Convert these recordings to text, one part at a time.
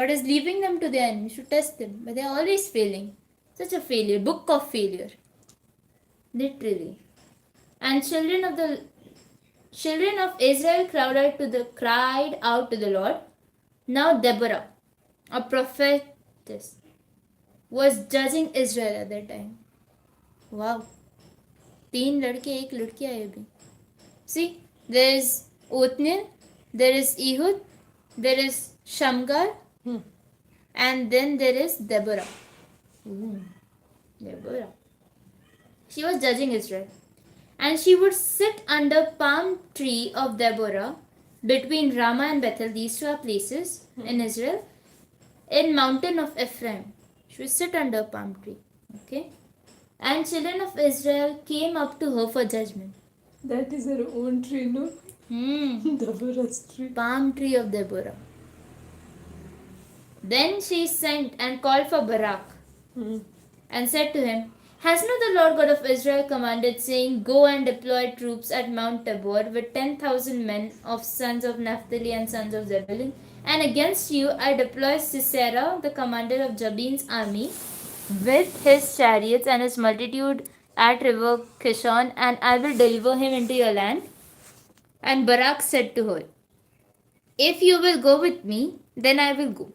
God is leaving them to their enemies to test them, but they are always failing. Such a failure, book of failure, literally. And children of Israel cried out to the Lord. Now Deborah, a prophetess, was judging Israel at that time. Wow. 3 लड़के 1 लड़की आए अभी. See, there is Othniel, there is Ehud, there is Shamgar, and then there is Deborah. Deborah. She was judging Israel. And she would sit under palm tree of Deborah between Ramah and Bethel. These two are places in Israel. In mountain of Ephraim. She would sit under palm tree. Okay. And children of Israel came up to her for judgment. That is her own tree, no? Deborah's tree. Palm tree of Deborah. Then she sent and called for Barak and said to him, Has not the Lord God of Israel commanded, saying, Go and deploy troops at Mount Tabor with 10,000 men of sons of Naphtali and sons of Zebulun? And against you I deploy Sisera, the commander of Jabin's army, with his chariots and his multitude at river Kishon, and I will deliver him into your land. And Barak said to her, If you will go with me, then I will go.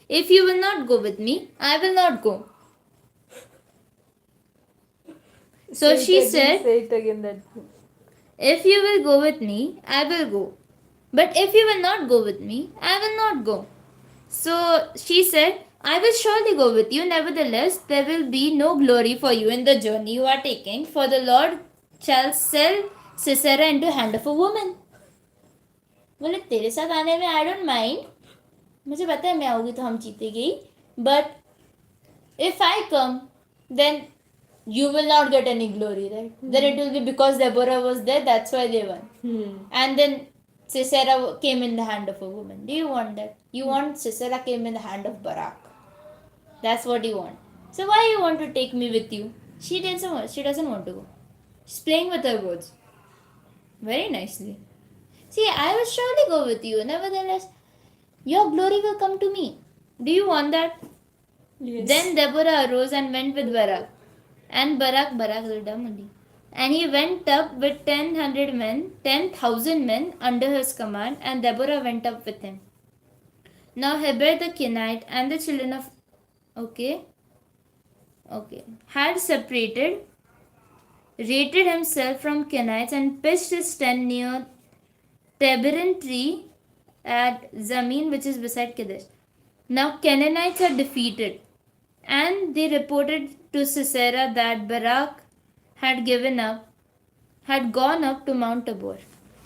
If you will not go with me, I will not go. So she said, Say it again. That. If you will go with me, I will go. But if you will not go with me, I will not go. So she said, I will surely go with you. Nevertheless, there will be no glory for you in the journey you are taking, for the Lord shall sell Sisera into the hand of a woman. बोले तेरे साथ आने में I don't mind, मुझे पता है मैं आऊँगी तो हम जीतेंगे, but if I come then you will not get any glory, right? Then it will be because Deborah was there, that's why they won. And then Sisera came in the hand of a woman. Do you want that? You want Sisera came in the hand of Barak. That's what you want. So why you want to take me with you? She doesn't want to go. She's playing with her words. Very nicely. See, I will surely go with you. Nevertheless, your glory will come to me. Do you want that? Yes. Then Deborah arose and went with Barak. And Barak is dumb only. And he went up with 10,000 men under his command, and Deborah went up with him. Now Heber the Kenite and the children of had separated, rated himself from Kenites, and pitched his tent near Teberin tree at Zamin, which is beside Kadesh. Now Canaanites are defeated, and they reported to Sisera that Barak had gone up to Mount Tabor.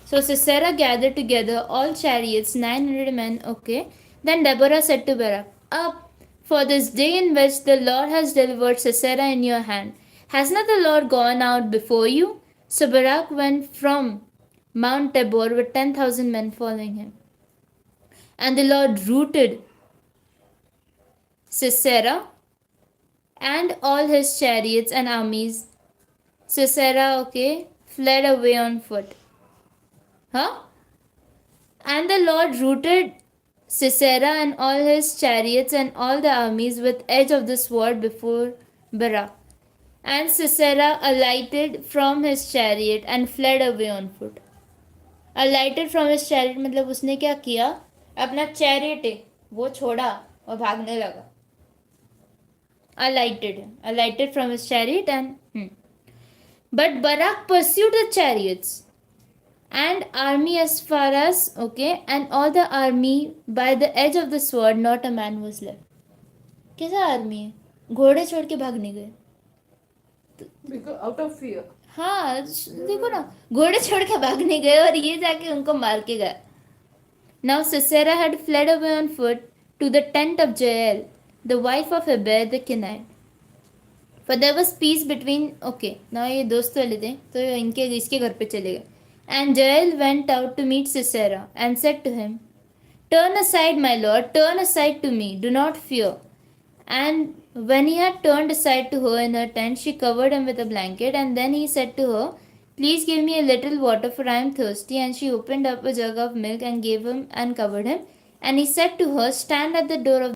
So Sisera gathered together all chariots, 900 men. Okay. Then Deborah said to Barak, Up, for this day in which the Lord has delivered Sisera in your hand. Has not the Lord gone out before you? So Barak went from Mount Tabor with 10,000 men following him. And the Lord routed Sisera and all his chariots and armies. Sisera, fled away on foot. And the Lord routed Sisera and all his chariots and all the armies with edge of the sword before Barak. And Sisera alighted from his chariot and fled away on foot. Alighted from his chariot मतलब उसने क्या किया, अपना chariot है वो छोड़ा और भागने लगा. Alighted from his chariot and but Barak pursued the chariots and army as far as and all the army by the edge of the sword, not a man was left. कैसा army है, घोड़े छोड़ के भागने गए. Because out of fear. हाँ देखो ना, घोड़े छोड़ के भागने गए और ये जाके उनको मार के गए. Now Sisera had fled away on foot to the tent of Jael, the wife of Heber the Kenite. For there was peace between. Now ये दोस्त वाले थे तो इसके घर पे चले गए. And Jael went out to meet Sisera and said to him, Turn aside, my lord, turn aside to me, do not fear. And when he had turned aside to her in her tent, she covered him with a blanket. And then he said to her, Please give me a little water, for I am thirsty. And she opened up a jug of milk and gave him and covered him. And he said to her, Stand at the door of